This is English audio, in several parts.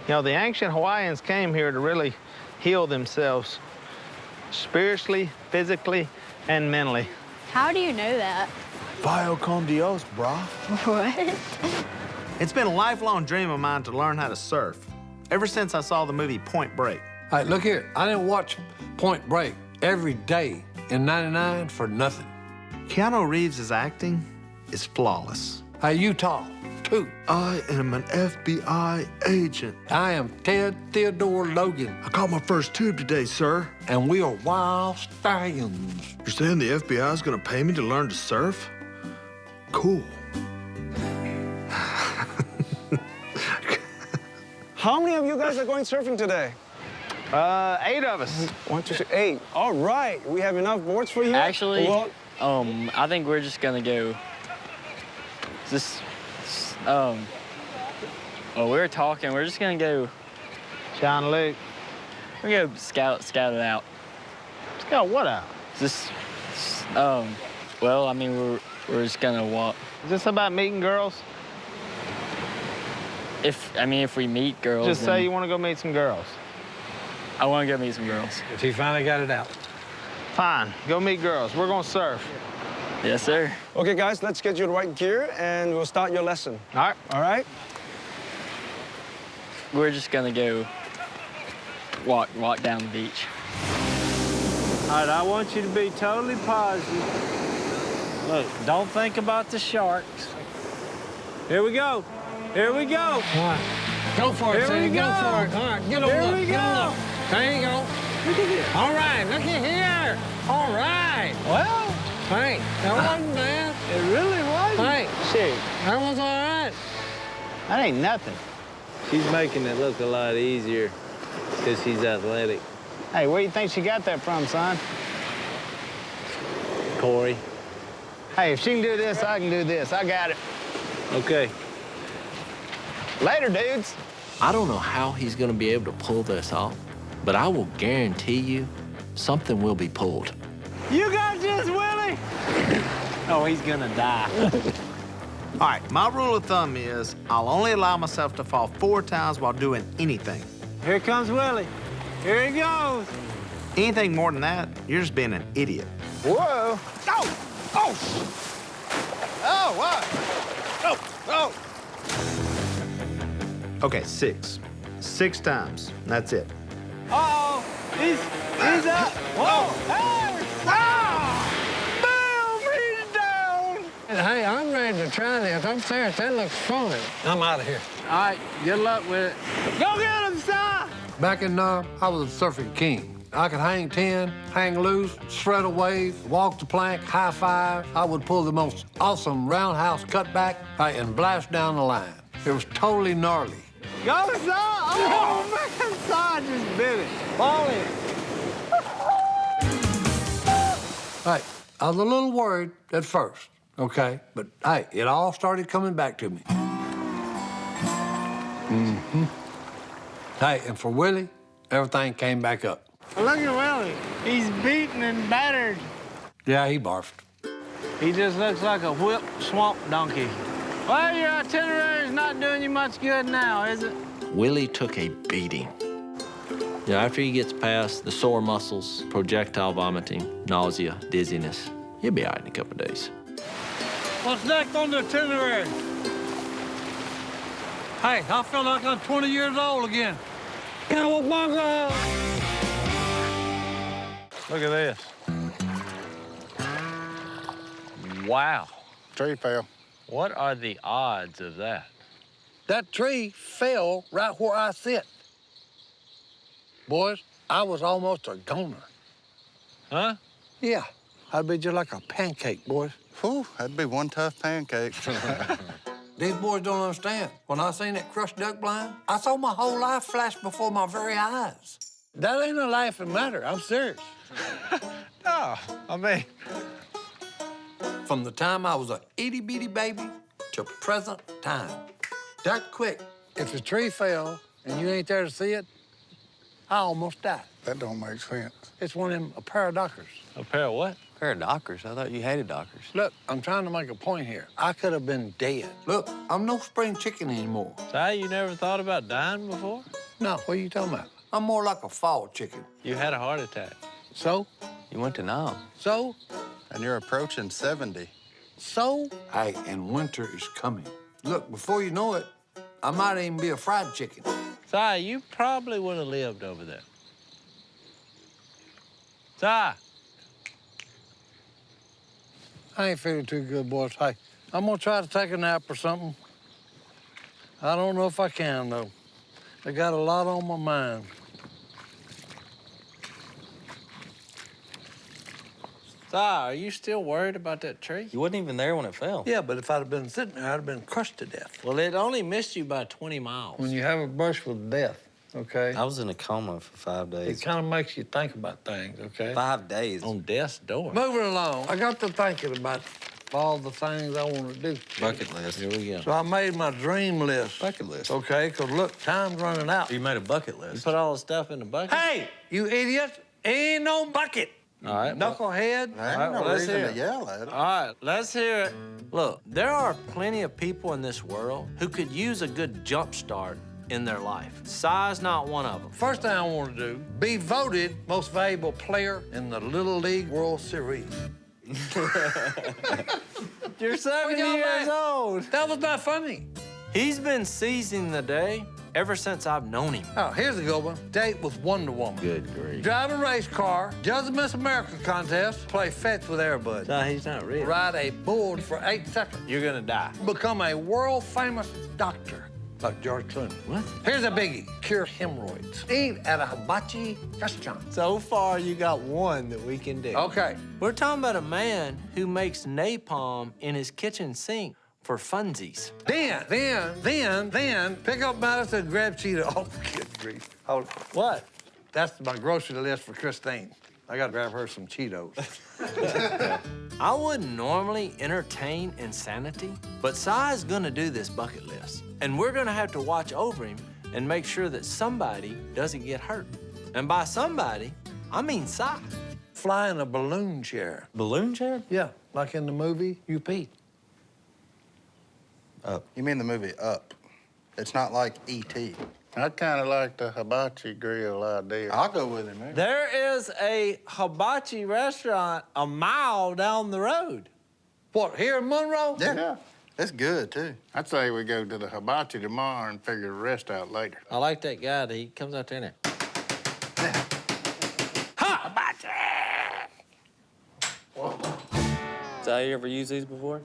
You know, the ancient Hawaiians came here to really heal themselves spiritually, physically, and mentally. How do you know that? Vio con Dios, brah. What? It's been a lifelong dream of mine to learn how to surf, ever since I saw the movie Point Break. Hey, look here. I didn't watch Point Break every day in '99 for nothing. Keanu Reeves' acting is flawless. Hey, Utah, too. I am an FBI agent. I am Ted Theodore Logan, I caught my first tube today, sir. and we are wild stallions. You're saying the FBI is gonna pay me to learn to surf? Cool. How many of you guys are going surfing today? 8 of us. 1, 2, 3, 8. All right. We have enough boards for you? Actually, Well, I think we're just gonna go. Well, we were talking. We're just gonna go. John Luke. We're gonna go scout it out. Scout what out? Just, well, I mean, we're just gonna walk. Is this about meeting girls? If we meet girls, Just then say you want to go meet some girls. I want to go meet some girls. If he finally got it out. Fine, go meet girls. We're gonna surf. Yes, sir. okay, guys, let's get you the right gear, and we'll start your lesson. All right. All right? We're just gonna go walk down the beach. All right, I want you to be totally positive. Look, don't think about the sharks. Here we go. Here we go. All right. Go for it, Here we Sam. Go go. for it. All right, get on Here up. we Get on go. up. There you go. All right, look at here. All right. Well, Hey, that wasn't bad. it really wasn't. Hey, Shoot, that was all right. that ain't nothing. She's making it look a lot easier because she's athletic. Hey, where you think she got that from, son? Corey. Hey, if she can do this, I can do this. I got it. Okay. Later, dudes. I don't know how he's going to be able to pull this off, but I will guarantee you something will be pulled. You got this, Willie. Oh, he's gonna die. All right, my rule of thumb is I'll only allow myself to fall 4 times while doing anything. Here comes Willie. Here he goes. Anything more than that, you're just being an idiot. Whoa. Oh! Oh! Oh, what? Oh! Oh! Okay, 6. 6 times. That's it. Uh-oh. He's up. Whoa. Hey! Ah! Boom! He's down. Hey, I'm ready to try this. I'm serious. That looks fun. I'm out of here. All right, good luck with it. Go get him, son! Back in I was a surfing king. I could hang 10, hang loose, shred a wave, walk the plank, high five. I would pull the most awesome roundhouse cutback and blast down the line. It was totally gnarly. Go, son! Oh, man, son just bit it. Fall in. Hey, I was a little worried at first, okay? But hey, it all started coming back to me. Hey, and for Willie, everything came back up. Look at Willie. He's beaten and battered. Yeah, he barfed. He just looks like a whipped swamp donkey. Well, your itinerary's not doing you much good now, is it? Willie took a beating. Yeah, after he gets past the sore muscles, projectile vomiting, nausea, dizziness, he'll be all right in a couple of days. What's next on the itinerary? Hey, I feel like I'm 20 years old again. Cowabunga! Look at this. Wow. Tree fell. What are the odds of that? That tree fell right where I sit. Boys, I was almost a goner. Huh? Yeah, I'd be just like a pancake, boys. Whew, that'd be one tough pancake. These boys don't understand. When I seen that crushed duck blind, I saw my whole life flash before my very eyes. That ain't a laughing matter. I'm serious. No, I mean, From the time I was a itty-bitty baby to present time. That quick. If the tree fell and you ain't there to see it, I almost died. That don't make sense. It's one of them paradoxers. a pair of what? Pair of Dockers. I thought you hated Dockers. Look, I'm trying to make a point here. I could have been dead. Look, I'm no spring chicken anymore. Si, you never thought about dying before? No, what are you talking about? I'm more like a fall chicken. You had a heart attack. So? You went to Nam. So? And you're approaching 70. So? Hey, and winter is coming. Look, before you know it, I might even be a fried chicken. Si, you probably would have lived over there. Si. I ain't feeling too good, boys. Hey, I'm gonna try to take a nap or something. I don't know if I can, though. I got a lot on my mind. Si, are you still worried about that tree? You wasn't even there when it fell. Yeah, but if I'd have been sitting there, I'd have been crushed to death. Well, it only missed you by 20 miles. When you have a brush with death, okay, I was in a coma for 5 it days. kind of makes you think about things, okay? 5 days. On death's door. Moving along, I got to thinking about all the things I want to do. Bucket list. Here we go. So I made my dream list. Bucket list. Okay, because look, time's running out. You made a bucket You list. put all the stuff in the bucket? Hey, you idiots, ain't no bucket. All right. Well, Knucklehead. There ain't All right, no well, let's reason hear to it. yell at it. all right, let's hear it. Look, there are plenty of people in this world who could use a good jump start in their life. Si's not one of them. First thing I want to do, be voted most valuable player in the Little League World Series. You're 70 y'all years laugh? old. That was not funny. He's been seizing the day ever since I've known him. Oh, here's a good one. Date with Wonder Woman. Good grief. Drive a race car, judge the Miss America contest, play fetch with everybody. No, he's not real. Ride a bull for 8 seconds. You're gonna die. Become a world-famous doctor like George Clooney. What? Here's a biggie. Cure hemorrhoids. Eat at a hibachi restaurant. So far, you got one that we can do. Okay. We're talking about a man who makes napalm in his kitchen sink for funsies. Then, pick up Madison and grab Cheetah. Oh, good grief. Hold it. What? That's my grocery list for Christine. I gotta grab her some Cheetos. I wouldn't normally entertain insanity, but Si's gonna do this bucket list. And we're gonna have to watch over him and make sure that somebody doesn't get hurt. And by somebody, I mean Si. Fly in a balloon chair. Balloon chair? Yeah, like in the movie UP. Up. You mean the movie Up? It's not like E.T. I kind of like the hibachi grill idea. I'll go with him, man. There is a hibachi restaurant a mile down the road. What, here in Monroe? Yeah. It's good, too. I'd say we go to the hibachi tomorrow and figure the rest out later. I like that guy that he comes out there and So you ever used these before?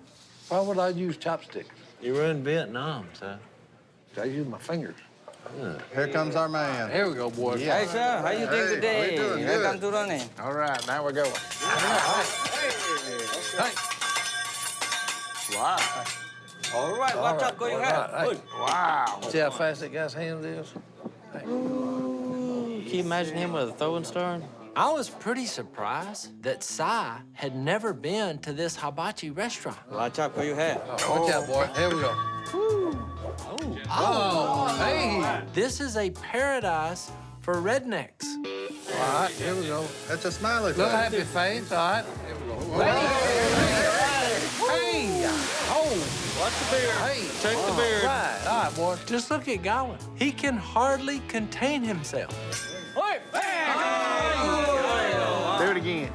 Why would I use chopsticks? you were in Vietnam, Si. I use my fingers. Here comes our man. Here we go, boys. Yeah. Hey, sir, how you doing today? we're doing Welcome good. to running. All right, now we're going. Hey, Wow. All right, watch out, going ahead. Hey, Wow. see how fast that guy's hand is? Can you imagine him with a throwing star? I was pretty surprised that Si had never been to this hibachi restaurant. Watch out, going ahead. Watch out, boy. Here we go. Oh, hey. This is a paradise for rednecks. All right, here we go. That's a smiley Little face. happy face, all right. Here we go. Hey! Oh! Watch the beard. Hey! Check the beard. All right, boy. Just look at Gowan. He can hardly contain himself. Do it again.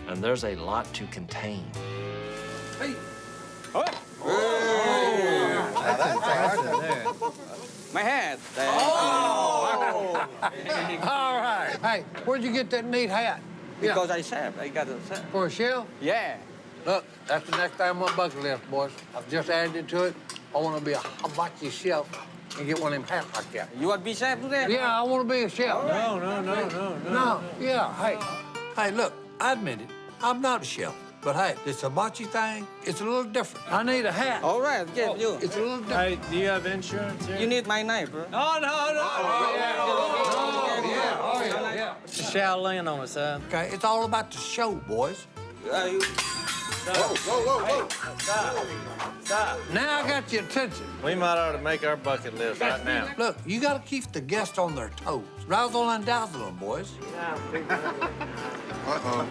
And there's a lot to contain. Hey! My head. All right. Hey, where'd you get that neat hat? Because I chef. I got a chef. For a chef? Yeah. Look, that's the next thing on my bucket list, boys. I've just added it to it. I want to be a hibachi chef and get one of them hats like that. You want to be chef today? Yeah, I want to be a chef. No. No, yeah, hey. Hey, look, I admit it. I'm not a chef. But hey, this hibachi thing, it's a little different. I need a hat. All right, get you. It's a little different. Hey, do you have insurance here? You need my knife, bro. No. Yeah. Shaolin on the side. Okay, it's all about the show, boys. Stop. Now I got your attention. We might ought to make our bucket list right now. Look, you got to keep the guests on their toes. Razzle and dazzle them, boys. Uh-oh.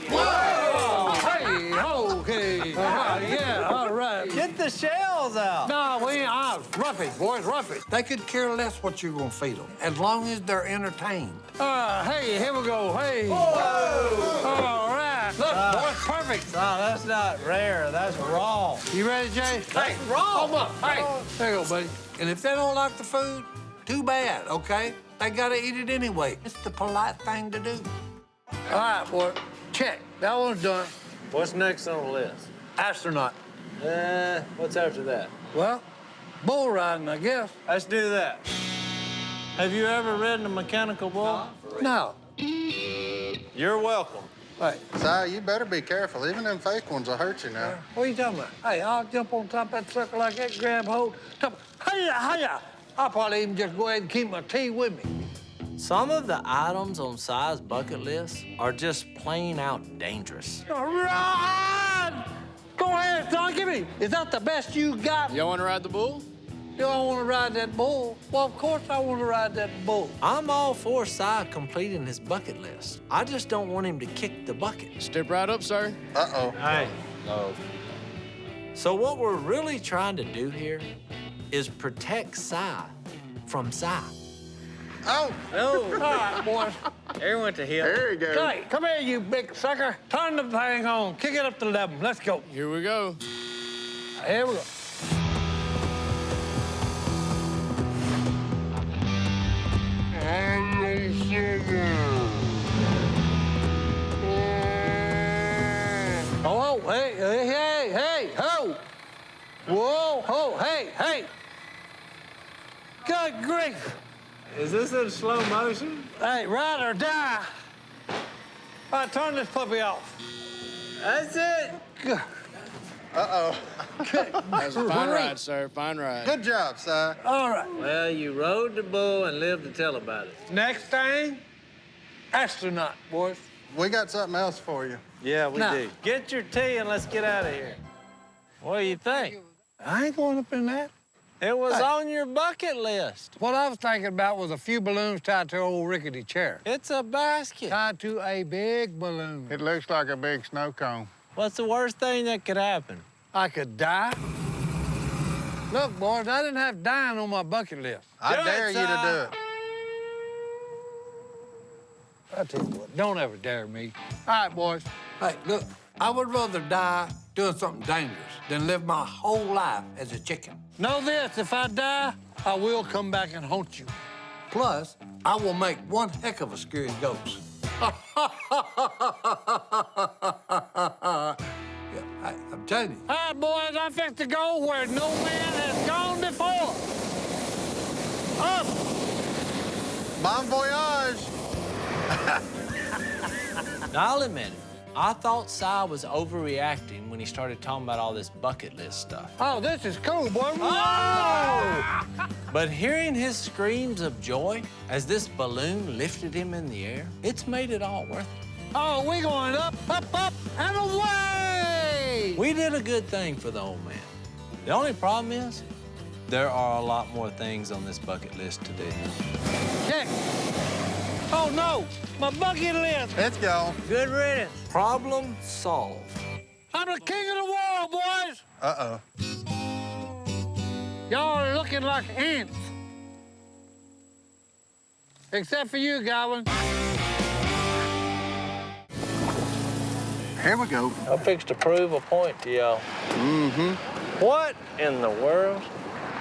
Whoa! Hey, okay. Yeah, all right. Get the shells out. No, we ain't. Rough it, boys, rough it. They could care less what you're gonna feed them, as long as they're entertained. Hey, here we go. Hey. Whoa! All right. Look, boys, perfect. No, that's not rare. That's raw. You ready, Jay? Hey, raw. Come on. Hey, there you go, buddy. And if they don't like the food, too bad, okay? They gotta eat it anyway. It's the polite thing to do. All right, boy. Check. That one's done. What's next on the list? Astronaut. What's after that? Well, bull riding, I guess. Let's do that. Have you ever ridden a mechanical bull? No. You're welcome. Hey, Si, you better be careful. Even them fake ones will hurt you now. what are you talking about? Hey, I'll jump on top of that sucker like that, grab hold. Hiya, hiya. I'll probably even just go ahead and keep my tea with me. Some of the items on Si's bucket list are just plain out dangerous. All right! Go ahead, son, give me. Is that the best you got? You want to ride the bull? You don't want to ride that bull? Well, of course I want to ride that bull. I'm all for Si completing his bucket list. I just don't want him to kick the bucket. Step right up, sir. Uh-oh. Hey. No. So what we're really trying to do here is protect Si from Si. Oh! Oh, all right, boys. There went to him. There you go. Hey, come here, you big sucker. Turn the thing on. Kick it up to 11. Let's go. Here we go. Here we go. Oh, hey, hey, hey, hey, ho! Whoa, ho, hey, hey! Good grief! Is this in slow motion? Hey, ride or die! All right, turn this puppy off. That's it. Good. Uh-oh. That's a fine ride, sir. Fine ride. Good job, Si. All right. Well, you rode the bull and lived to tell about it. Next thing, astronaut, boys. We got something else for you. Yeah, we No. do. Get your tea and let's get out of here. What do you think? I ain't going up in that. It was Hey. on your bucket list. What I was thinking about was a few balloons tied to an old rickety chair. It's a basket. Tied to a big balloon. It looks like a big snow cone. What's the worst thing that could happen? I could die. Look, boys, I didn't have dying on my bucket list. I Do it, dare you to Si. do it. I tell you what, don't ever dare me. All right, boys. Hey, look, I would rather die doing something dangerous than live my whole life as a chicken. Know this, if I die, I will come back and haunt you. Plus, I will make one heck of a scary ghost. Yeah, I'm telling you. All right, boys, I fix to go where no man has gone before. Up! Bon voyage! Now, I'll admit it. I thought Si was overreacting when he started talking about all this bucket list stuff. Oh, this is cool, boy. Oh! But hearing his screams of joy as this balloon lifted him in the air, it's made it all worth it. Oh, we going up, up, up, and away! We did a good thing for the old man. The only problem is, there are a lot more things on this bucket list to do. Check. Oh, no, my bucket list. It's gone. Good riddance. Problem solved. I'm the king of the world, boys. Uh-oh. Y'all are looking like ants. Except for you, Goblin. Here we go. I fixed to prove a point to y'all. Mm-hmm. What in the world?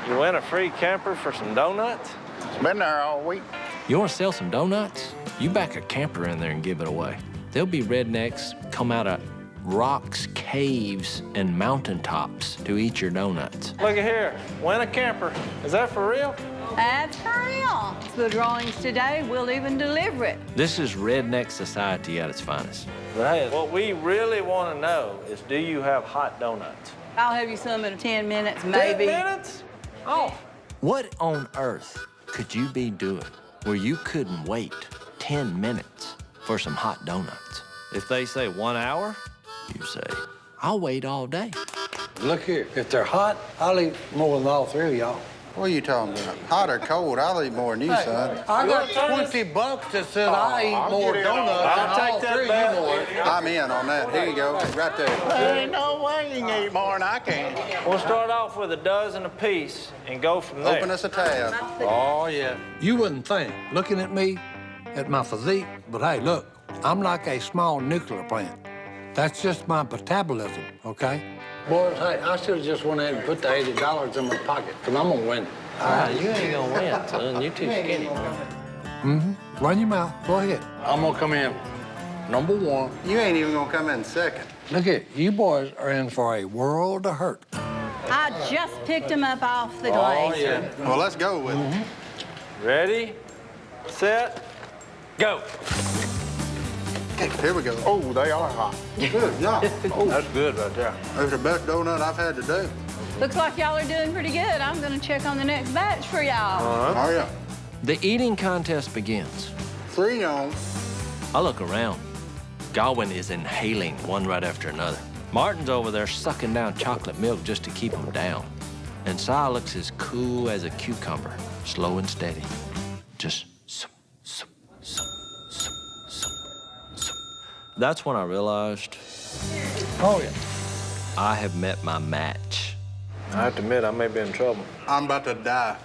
You win a free camper for some donuts? It's been there all week. You want to sell some donuts? You back a camper in there and give it away. There'll be rednecks come out of rocks, caves, and mountaintops to eat your donuts. Look at here. Win a camper. Is that for real? That's for real. The drawings today, we'll even deliver it. This is redneck society at its finest. Right. What we really want to know is, do you have hot donuts? I'll have you some in 10 minutes, maybe. 10 minutes? Oh. What on earth could you be doing where you couldn't wait 10 minutes for some hot donuts? If they say 1 hour, you say, I'll wait all day. Look here, if they're hot, I'll eat more than all three of y'all. What are you talking about? Hot or cold? I'll eat more than you, son. I got $20 that said I eat more donuts than all three of you boys. I'm in on that. Here you go, right there. There ain't no way you can eat more than I can. We'll start off with a dozen apiece and go from there. Open us a tab. Oh, yeah. You wouldn't think, looking at me, at my physique, but hey, look, I'm like a small nuclear plant. That's just my metabolism, okay? Boys, hey, I should have just went ahead and put the $80 in my pocket, because I'm going to win. You ain't gonna win, son. You're too skinny. Run your mouth. Go ahead. I'm gonna come in number 1. You ain't even gonna come in second. Look here, you boys are in for a world of hurt. I just picked him up off the glacier. Well, let's go with it. Ready, set, go. Here we go. Oh, they are hot. Good job. That's good right there. That's the best donut I've had today. Looks like y'all are doing pretty good. I'm gonna check on the next batch for y'all. Oh, yeah. The eating contest begins. 3 on. I look around. Godwin is inhaling one right after another. Martin's over there sucking down chocolate milk just to keep him down. And Si looks as cool as a cucumber, slow and steady. Just sup, sup, sup, sup, sup, sup. That's when I realized, Oh, yeah. I have met my match. I have to admit, I may be in trouble. I'm about to die.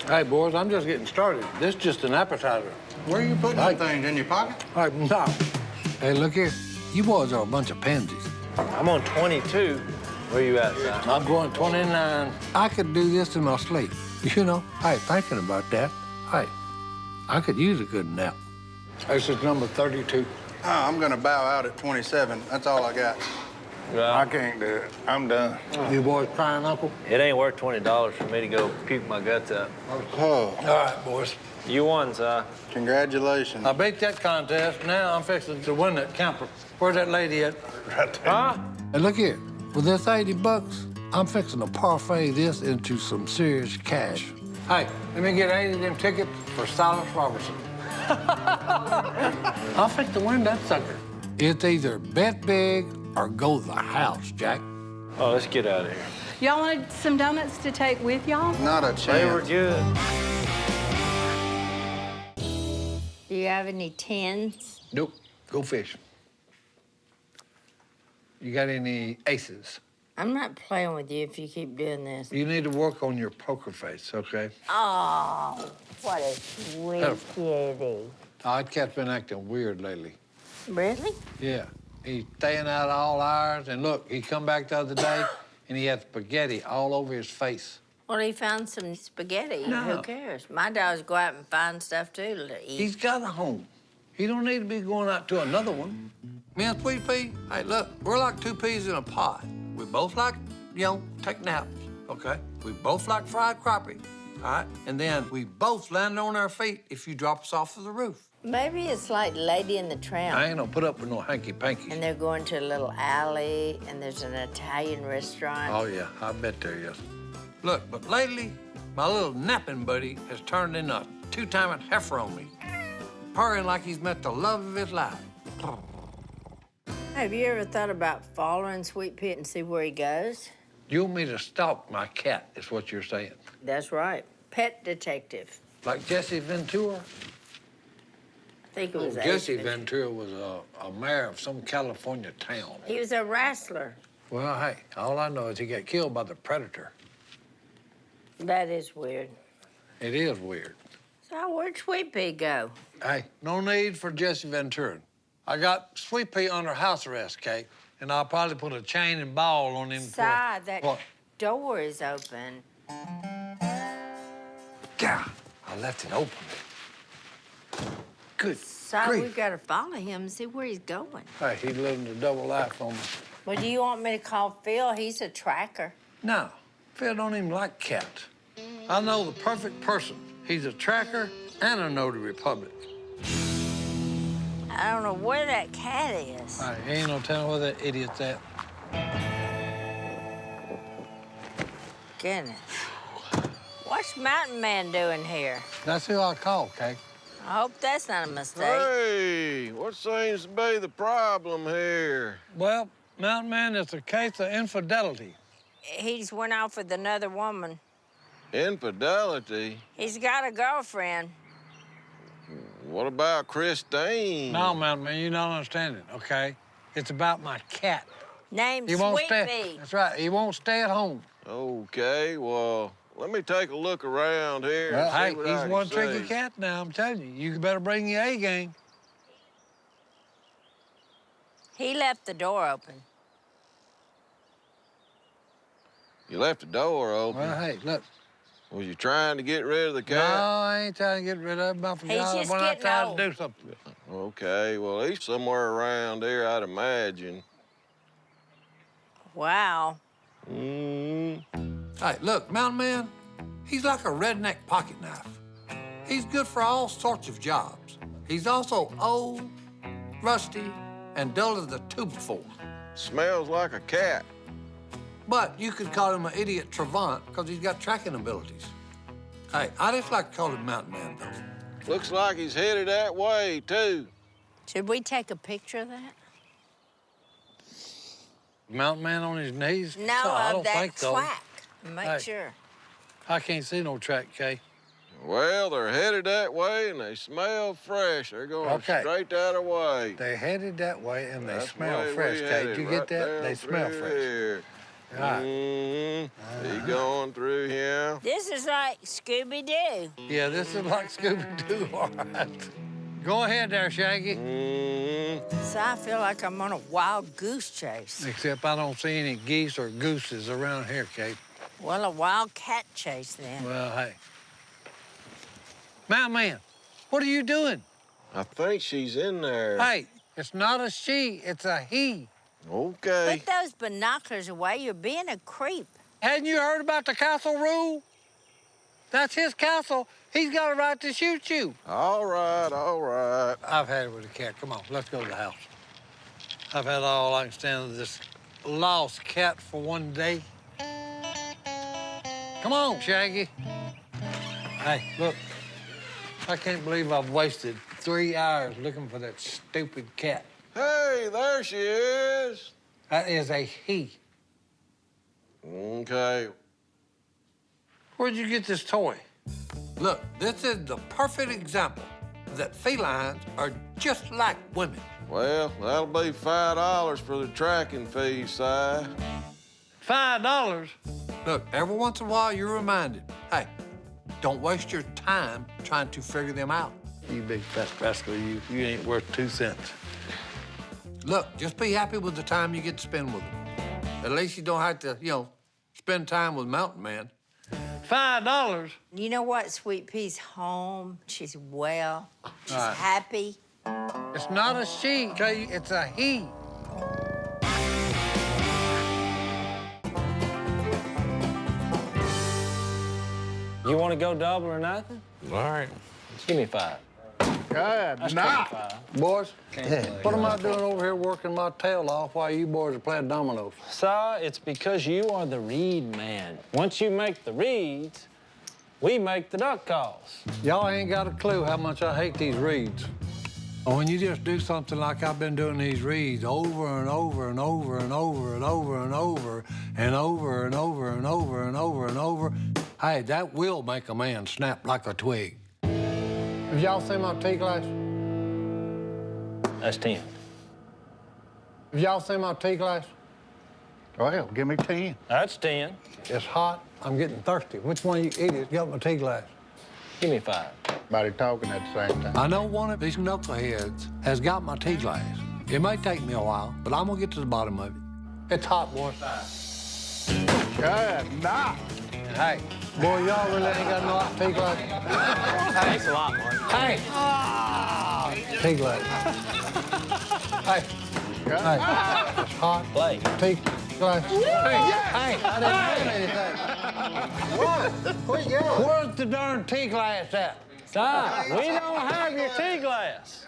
Hey, boys, I'm just getting started. This is just an appetizer. Where are you putting them things? In your pocket? Hey, no. Hey, look here. You boys are a bunch of pansies. I'm on 22. Where you at, Si? I'm going 29. I could do this in my sleep. You know, hey, thinking about that, hey, I could use a good nap. This is number 32. Oh, I'm gonna bow out at 27. That's all I got. I can't do it. I'm done. You boys crying, Uncle? It ain't worth $20 for me to go puke my guts out. Oh, All right, boys. You won, Si. congratulations. I beat that contest. Now I'm fixing to win that camper. Where's that lady at? Right there. Huh? And look here. With this $80, I'm fixing to parfait this into some serious cash. Hey, let me get 80 of them tickets for Silas Robertson. I'll fix to win that sucker. It's either bet big or go to the house, Jack. Oh, let's get out of here. Y'all wanted some donuts to take with y'all? Not a chance. They were good. Do you have any tins? Nope. Go fishing. You got any aces? I'm not playing with you if you keep doing this. You need to work on your poker face, okay? Oh, what a sweet kitty. That cat's been acting weird lately. Really? Yeah. He's staying out all hours, and look, he come back the other day, and he had spaghetti all over his face. Well, he found some spaghetti. No. Who cares? My dogs go out and find stuff, too, to eat. He's got a home. He don't need to be going out to another one. Me and Sweet Pea, hey, look, we're like two peas in a pod. We both like, take naps, okay? We both like fried crappie, all right? And then we both land on our feet if you drop us off of the roof. Maybe it's like Lady and the Tramp. I ain't gonna put up with no hanky-panky. And they're going to a little alley, and there's an Italian restaurant. Oh, yeah, I bet there is. Look, but lately, my little napping buddy has turned into a two-timing heifer on me, purring like he's met the love of his life. Have you ever thought about following Sweet Pea and see where he goes? You want me to stalk my cat, is what you're saying. That's right. Pet detective. Like Jesse Ventura? I think it was Jesse Ace Ventura was a mayor of some California town. He was a wrestler. Well, hey, all I know is he got killed by the predator. That is weird. It is weird. So where'd Sweet Pea go? Hey, no need for Jesse Ventura. I got Sweet Pea under house arrest, Kate, and I'll probably put a chain and ball on him. Side, that What? door is open. God, I left it open. Good Side, grief. we've got to follow him and see where he's going. Hey, he's living a double life on me. Well, do you want me to call Phil? He's a tracker. No, Phil don't even like cats. I know the perfect person. He's a tracker and a notary public. I don't know where that cat is. All right, ain't no telling where that idiot's at. Goodness. What's Mountain Man doing here? That's who I call, Kate. I hope that's not a mistake. Hey, what seems to be the problem here? Well, Mountain Man, it's a case of infidelity. He's went off with another woman. Infidelity? He's got a girlfriend. What about Christine? No, Mountain Man, you're not understanding, okay? It's about my cat. Name's He won't Sweet stay. Pea. That's right. He won't stay at home. Okay, well, let me take a look around here Well, and see hey, what he's I can one see. tricky cat now, I'm telling you. You better bring your A game. He left the door open. You left the door open. Well, hey, look. Was you trying to get rid of the No, cat? I ain't trying to get rid of him. I forgot just when I getting tried old. to do something. Okay, well, he's somewhere around here, I'd imagine. Wow. Mm. Hey, look, Mountain Man, he's like a redneck pocket knife. He's good for all sorts of jobs. He's also old, rusty, and dull as a tube fork. Smells like a cat. But you could call him an idiot Trevant because he's got tracking abilities. Hey, I just like to call him Mountain Man, though. Looks like he's headed that way, too. Should we take a picture of that? Mountain Man on his knees? No, I of don't that think so. track. Make Hey. sure. I can't see no track, Kay. Well, they're headed that way, and they smell fresh. They're going Okay. straight that way. They headed that way, and they That's smell way fresh, we Kay. headed, Did you right get that? down They smell through fresh. Here. Right. He going through here. This is like Scooby-Doo. Yeah, this is like Scooby-Doo, all right. Go ahead there, Shaggy. So I feel like I'm on a wild goose chase. Except I don't see any geese or gooses around here, Kate. Well, a wild cat chase then. Well, hey. Mountain Man, what are you doing? I think she's in there. Hey, it's not a she, it's a he. Okay. Put those binoculars away. You're being a creep. Hadn't you heard about the castle rule? That's his castle. He's got a right to shoot you. All right, all right. I've had it with the cat. Come on, let's go to the house. I've had all I can stand of this lost cat for one day. Come on, Shaggy. Hey, look. I can't believe I've wasted 3 hours looking for that stupid cat. Hey, there she is. That is a he. Okay. Where'd you get this toy? Look, this is the perfect example that felines are just like women. Well, that'll be $5 for the tracking fee, Si. $5? Look, every once in a while you're reminded, hey, don't waste your time trying to figure them out. You big fat rascal, you ain't worth 2 cents. Look, just be happy with the time you get to spend with them. At least you don't have to, spend time with Mountain Man. $5? You know what? Sweet Pea's home. She's well. She's All right. happy. It's not a she, okay? It's a he. You want to go double or nothing? All right. Give me 5. Good night. Boys, what am I doing over here working my tail off while you boys are playing dominoes? Si, it's because you are the read man. Once you make the reads, we make the duck calls. Y'all ain't got a clue how much I hate these reads. When you just do something like I've been doing these reads over and over and over and over and over and over and over and over and over and over and over, hey, that will make a man snap like a twig. Have y'all seen my tea glass? That's 10. Have y'all seen my tea glass? Well, give me 10. That's 10. It's hot. I'm getting thirsty. Which one of you idiots got my tea glass? Give me 5. Everybody talking at the same time. I know one of these knuckleheads has got my tea glass. It may take me a while, but I'm gonna get to the bottom of it. It's hot, boy. Good night. Hey, boy, y'all really ain't got no hot tea glass. Thanks a lot, Mark. Hey! Tea glass. Hey. Hey. It's hot. Blake. Tea glass. Hey, I didn't have anything. What? Where's the darn tea glass at? Si, we don't have your tea glass.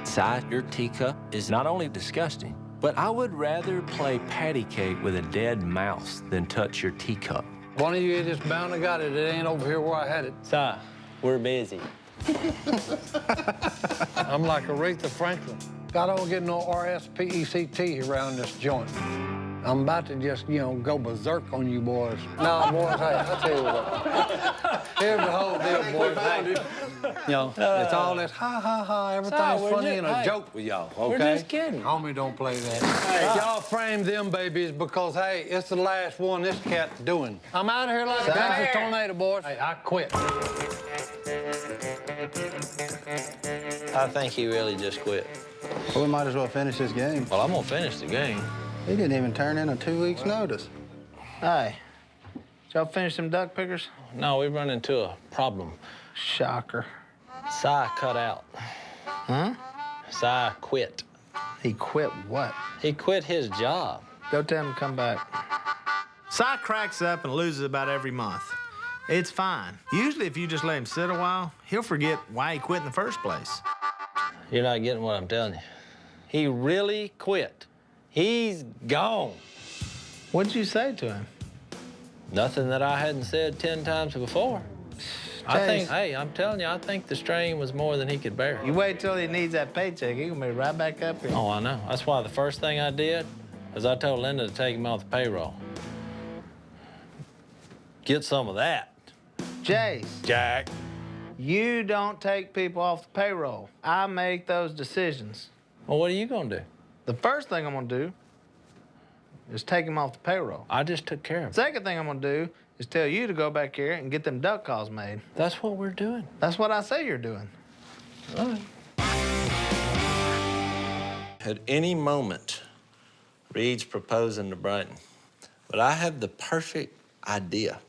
Si, your teacup is not only disgusting, but I would rather play patty cake with a dead mouse than touch your teacup. One of you idiots bound to got it. It ain't over here where I had it. Si, we're busy. I'm like Aretha Franklin. I don't get no R-S-P-E-C-T around this joint. I'm about to just, go berserk on you boys. No, boys, hey, I'll tell you what. Here's the whole deal, boys. Hey, it's all this ha, everything's funny and a joke with y'all, okay? We're just kidding. Homie, don't play that. Hey, y'all frame them babies because, hey, it's the last one this cat's doing. I'm out of here like a Texas tornado, boys. Hey, I quit. I think he really just quit. Well, we might as well finish this game. Well, I'm gonna finish the game. He didn't even turn in a 2 weeks notice. Hey, did y'all finish them duck pickers? No, we run into a problem. Shocker. Si cut out. Huh? Si quit. He quit what? He quit his job. Go tell him to come back. Si cracks up and loses about every month. It's fine. Usually, if you just let him sit a while, he'll forget why he quit in the first place. You're not getting what I'm telling you. He really quit. He's gone. What'd you say to him? Nothing that I hadn't said 10 times before. I'm telling you, I think the strain was more than he could bear. You wait till he needs that paycheck, he's gonna be right back up here. Oh, I know. That's why the first thing I did is I told Linda to take him off the payroll. Get some of that. Jace. Jack. You don't take people off the payroll. I make those decisions. Well, what are you gonna do? The first thing I'm gonna do is take him off the payroll. I just took care of it. Second thing I'm gonna do is tell you to go back here and get them duck calls made. That's what we're doing. That's what I say you're doing. All right. At any moment, Reed's proposing to Brighton. But I have the perfect idea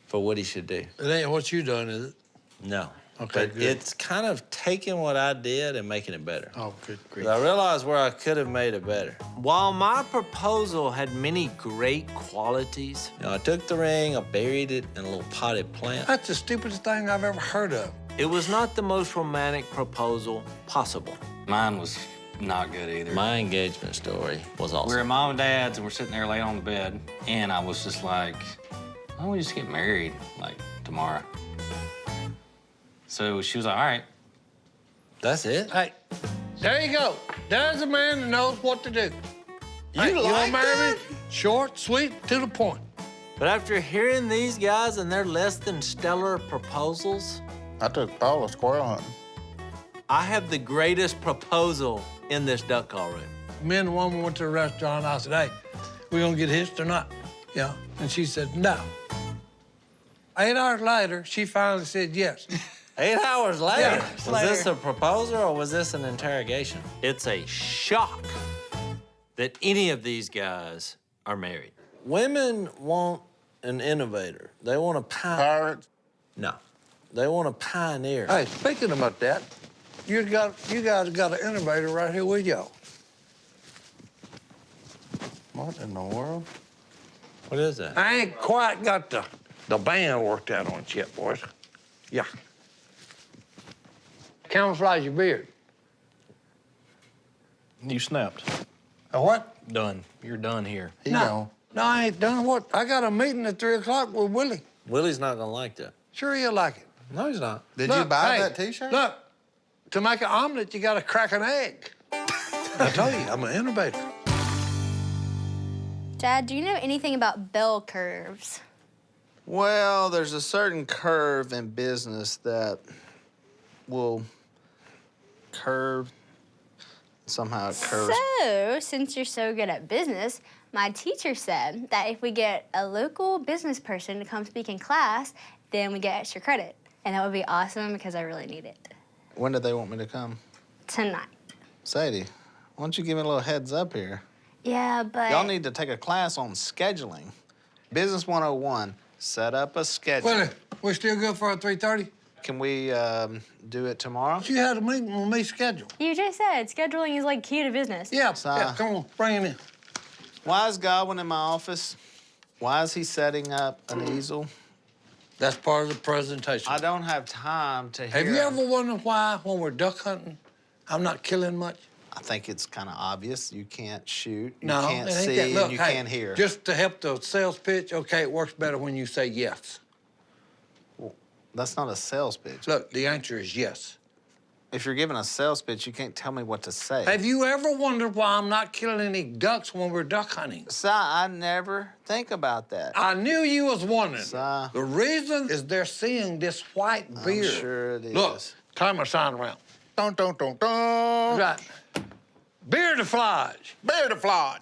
for what he should do. It ain't what you done, is it? No. Okay, but good. it's kind of taking what I did and making it better. Oh, good grief. I realized where I could have made it better. While my proposal had many great qualities, I took the ring, I buried it in a little potted plant. That's the stupidest thing I've ever heard of. It was not the most romantic proposal possible. Mine was not good either. My engagement story was awesome. We were at Mom and Dad's, and we're sitting there laying on the bed, and I was just like, why don't we just get married, like, tomorrow? So she was like, all right. That's it? Hey, there you go. There's a man that knows what to do. You wanna like marry that? me? Short, sweet, to the point. But after hearing these guys and their less than stellar proposals, I took Paula squirrel hunting. I have the greatest proposal in this duck call room. Me and the woman went to the restaurant. I said, hey, we gonna get hitched or not? Yeah. And she said, no. 8 hours later, she finally said yes. 8 hours later? Yeah, Was this a proposal or was this an interrogation? It's a shock that any of these guys are married. Women want an innovator. They want a Pirate. No. They want a pioneer. Hey, speaking about that, you guys got an innovator right here with y'all. What in the world? What is that? I ain't quite got the band worked out on it yet, boys. Yeah. Camouflage your beard. You snapped. A what? Done. You're done here. No, I ain't done what? I got a meeting at 3 o'clock with Willie. Willie's not gonna like that. Sure he'll like it. No, he's not. Did you Look, buy hey, that T-shirt? Look, to make an omelet, you gotta crack an egg. I told you, I'm an innovator. Dad, do you know anything about bell curves? Well, there's a certain curve in business that will curve. Somehow it curves. So, since you're so good at business, my teacher said that if we get a local business person to come speak in class, then we get extra credit. And that would be awesome because I really need it. When do they want me to come? Tonight. Sadie, why don't you give me a little heads up here? Yeah, but... Y'all need to take a class on scheduling. Business 101, set up a schedule. Willie, we still good for a 3:30? Can we do it tomorrow? You had a meeting with me scheduled. You just said scheduling is like key to business. Yeah, come on, bring him in. Why is Godwin in my office? Why is he setting up an easel? That's part of the presentation. I don't have time to hear. Have you ever wondered why, when we're duck hunting, I'm not killing much? I think it's kind of obvious. You can't shoot, you No, can't it ain't see, that. Look, and you hey, can't hear. Just to help the sales pitch, okay, it works better when you say yes. That's not a sales pitch. Look, the answer is yes. If you're giving a sales pitch, you can't tell me what to say. Have you ever wondered why I'm not killing any ducks when we're duck hunting? Si, I never think about that. I knew you was wondering. Si. The reason is they're seeing this white beard. I'm sure it is. Look, turn my sign around. Dun, dun, dun, dun. Right. Beard of flies. Beard of flies.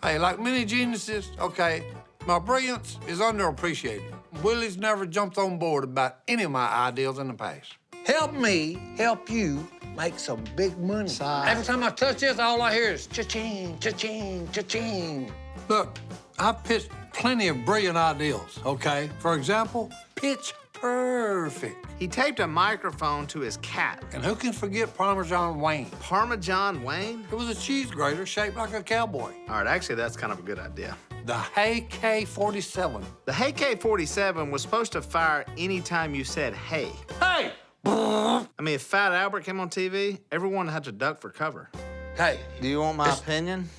Hey, like many geniuses, okay, my brilliance is underappreciated. Willie's never jumped on board about any of my ideas in the past. Help me help you make some big money. Every time I touch this, all I hear is cha-ching, cha-ching, cha-ching. Look, I've pitched plenty of brilliant ideas, okay? For example, pitch perfect. He taped a microphone to his cat. And who can forget Parmesan Wayne? Parmesan Wayne? It was a cheese grater shaped like a cowboy. All right, actually, that's kind of a good idea. The Hey K-47. The Hey K-47 was supposed to fire anytime you said hey. Hey! I mean, if Fat Albert came on TV, everyone had to duck for cover. Hey. Do you want my opinion?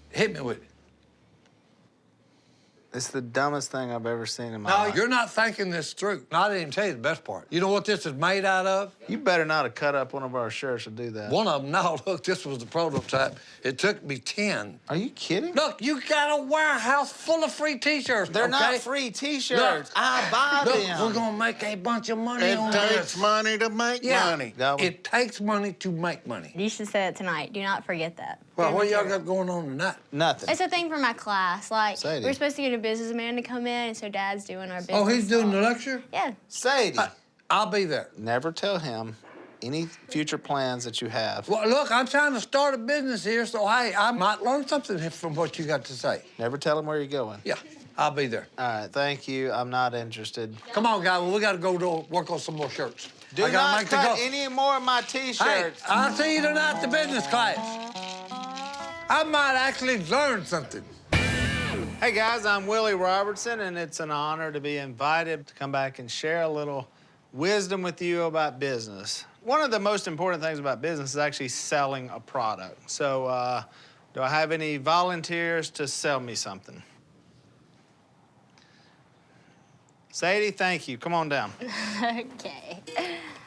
Hit me with it. It's the dumbest thing I've ever seen in my No, life. you're not thinking this through. No, I didn't even tell you the best part. You know what this is made out of? You better not have cut up one of our shirts to do that. One of them, no, look, this was the prototype. It took me 10. Are you kidding? Look, you got a warehouse full of free T-shirts, They're okay? not free T-shirts. I buy them. We're gonna make a bunch of money on It this. takes money to make money. It takes money to make money. You should say it tonight. Do not forget that. Well, what y'all got going on tonight? Nothing. It's a thing for my class. Like, Sadie. we're supposed to get a businessman to come in, and so Dad's doing our business. Oh, he's doing the stuff. lecture? Yeah. Sadie. I'll be there. Never tell him any future plans that you have. Well, look, I'm trying to start a business here, so, hey, I might learn something from what you got to say. Never tell him where you're going. Yeah, I'll be there. All right, thank you. I'm not interested. Come on, guys. Well, we got to go to work on some more shirts. Do I gotta not make the cut go. any more of my T-shirts. Hey, I'll see you tonight at the business class. I might actually learn something. Hey guys, I'm Willie Robertson, and it's an honor to be invited to come back and share a little wisdom with you about business. One of the most important things about business is actually selling a product. So, do I have any volunteers to sell me something? Sadie, thank you. Come on down. Okay.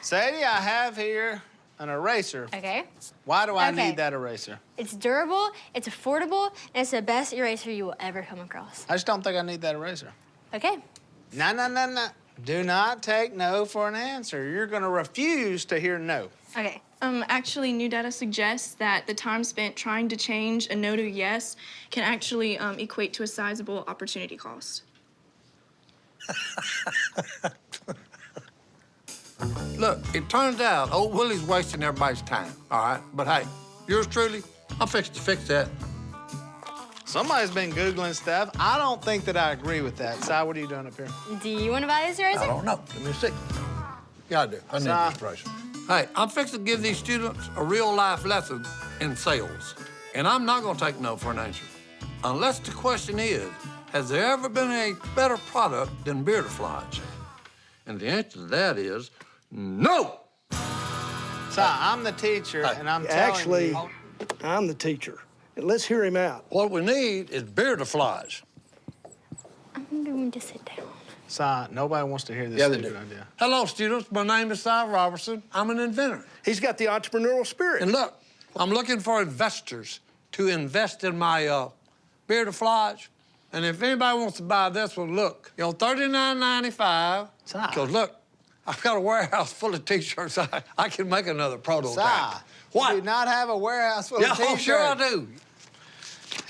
Sadie, I have here an eraser. Okay. Why do I Okay. need that eraser? It's durable, it's affordable, and it's the best eraser you will ever come across. I just don't think I need that eraser. Okay. No. Do not take no for an answer. You're gonna refuse to hear no. Okay. Actually, new data suggests that the time spent trying to change a no to yes can actually equate to a sizable opportunity cost. Look, it turns out old Willie's wasting everybody's time, all right? But hey, yours truly, I'm fixing to fix that. Somebody's been Googling stuff. I don't think that I agree with that. Si, what are you doing up here? Do you want to buy this eraser? I don't know. Let me see. Yeah, I do. I need this eraser. Hey, I'm fixing to give these students a real-life lesson in sales. And I'm not gonna take no for an answer. Unless the question is, has there ever been a better product than Beard of Flies? And the answer to that is no! Si, I'm the teacher, and I'm telling Actually, you. I'm the teacher. And let's hear him out. What we need is Beard of Flies. I'm going to sit down. Si, nobody wants to hear this Yeah, they stupid do. idea. Hello, students. My name is Si Robertson. I'm an inventor. He's got the entrepreneurial spirit. And look, I'm looking for investors to invest in my Beard of Flies. And if anybody wants to buy this one, look, you know, $39.95. Because look, I've got a warehouse full of T-shirts. I can make another prototype. What? You do not have a warehouse full of Yeah, T-shirts. oh, sure I do.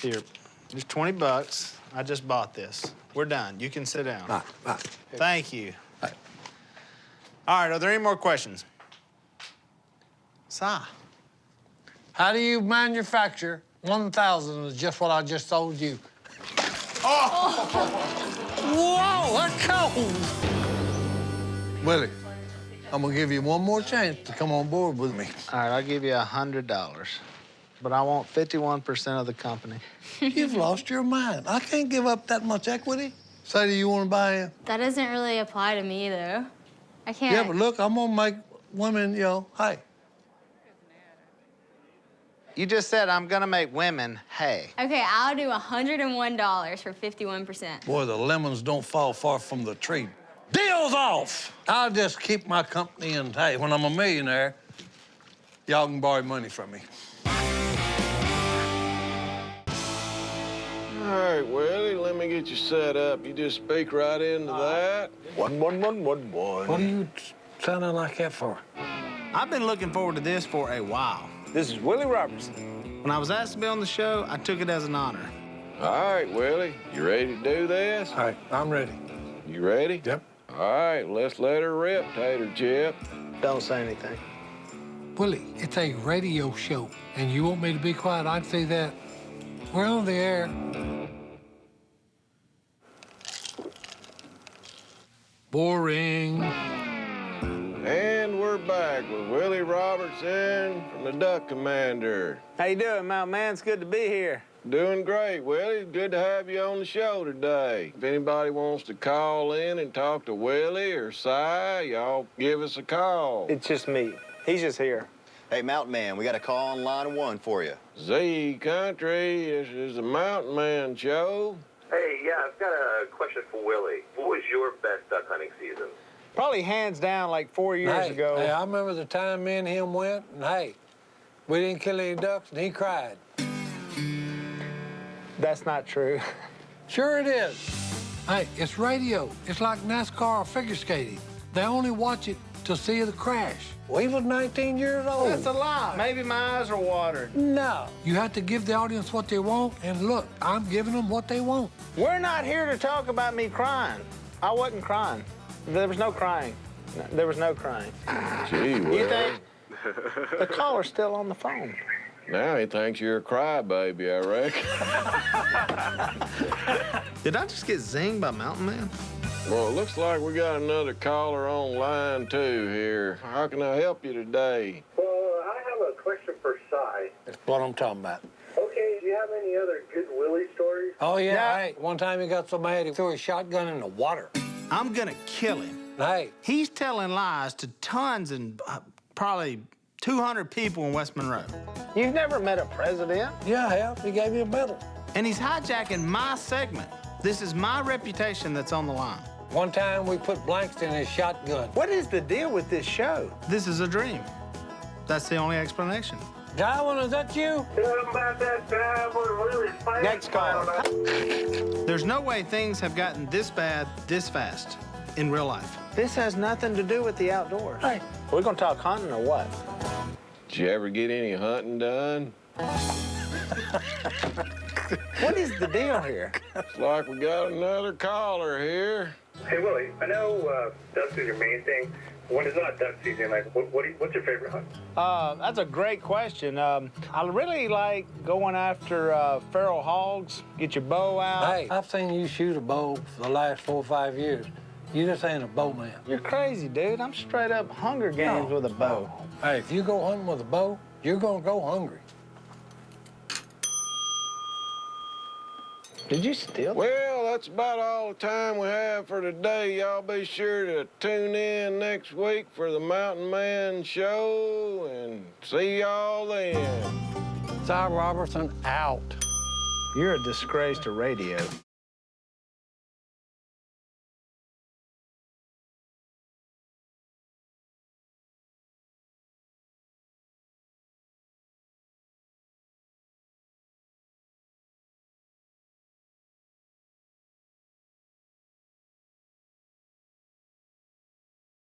Here, there's 20 bucks. I just bought this. We're done. You can sit down. Right. Thank you. All right, are there any more questions? Si. How do you manufacture 1,000 is just what I just told you. Whoa, that's cold. Willie, I'm gonna give you one more chance to come on board with me. All right, I'll give you $100, but I want 51% of the company. You've lost your mind. I can't give up that much equity. Sadie, you want to buy in? That doesn't really apply to me, though. I can't. Yeah, but look, I'm gonna make women, you know, hey. You just said I'm gonna make women hay. Okay, I'll do $101 for 51%. Boy, the lemons don't fall far from the tree. Deal! Balls off! I'll just keep my company and, hey, when I'm a millionaire, y'all can borrow money from me. All right, Willie, let me get you set up. You just speak right into that. 11111. What are you sounding like that for? I've been looking forward to this for a while. This is Willie Robertson. When I was asked to be on the show, I took it as an honor. All right, Willie, you ready to do this? All right, I'm ready. You ready? Yep. All right, let's let her rip, Tater Chip. Don't say anything. Willie, it's a radio show, and you want me to be quiet? I'd say that. We're on the air. Boring. And we're back with Willie Robertson from the Duck Commander. How you doing, Mountain Man? It's good to be here. Doing great, Willie. Good to have you on the show today. If anybody wants to call in and talk to Willie or Si, y'all give us a call. It's just me. He's just here. Hey, Mountain Man, we got a call on line 1 for you. Z Country, this is the Mountain Man Show. Hey, yeah, I've got a question for Willie. What was your best duck hunting season? Probably hands down like 4 years ago. Hey, I remember the time me and him went, and hey, we didn't kill any ducks, and he cried. That's not true. Sure it is. Hey, it's radio. It's like NASCAR or figure skating. They only watch it to see the crash. We was 19 years old. That's a lie. Maybe my eyes are watered. No. You have to give the audience what they want, and look, I'm giving them what they want. We're not here to talk about me crying. I wasn't crying. There was no crying. There was no crying. Gee, Willie. You think? The caller's still on the phone. Now he thinks you're a crybaby, I reckon. Did I just get zinged by Mountain Man? Well, it looks like we got another caller on line 2 here. How can I help you today? Well, I have a question for Si. That's what I'm talking about. Okay, do you have any other good Willie stories? Oh, yeah. Hey, one time he got so mad he threw his shotgun in the water. I'm gonna kill him. Hey. He's telling lies to tons and probably 200 people in West Monroe. You've never met a president? Yeah, I have. He gave me a medal. And he's hijacking my segment. This is my reputation that's on the line. One time we put blanks in his shotgun. What is the deal with this show? This is a dream. That's the only explanation. Darwin, is that you? Tell him about that time when Willie's playing. Next call. There's no way things have gotten this bad this fast in real life. This has nothing to do with the outdoors. Hey, we're gonna talk hunting or what? Did you ever get any hunting done? What is the deal here? Looks like we got another caller here. Hey, Willie, I know ducks is your main thing. When it's not duck season, like, what's your favorite hunt? That's a great question. I really like going after feral hogs. Get your bow out. Hey, I've seen you shoot a bow for the last 4 or 5 years. You just ain't a bowman. You're crazy, dude. I'm straight up Hunger Games with a bow. Hey, if you go hunting with a bow, you're gonna go hungry. Did you steal? Well, that's about all the time we have for today. Y'all be sure to tune in next week for the Mountain Man Show, and see y'all then. Si Robertson out. You're a disgrace to radio.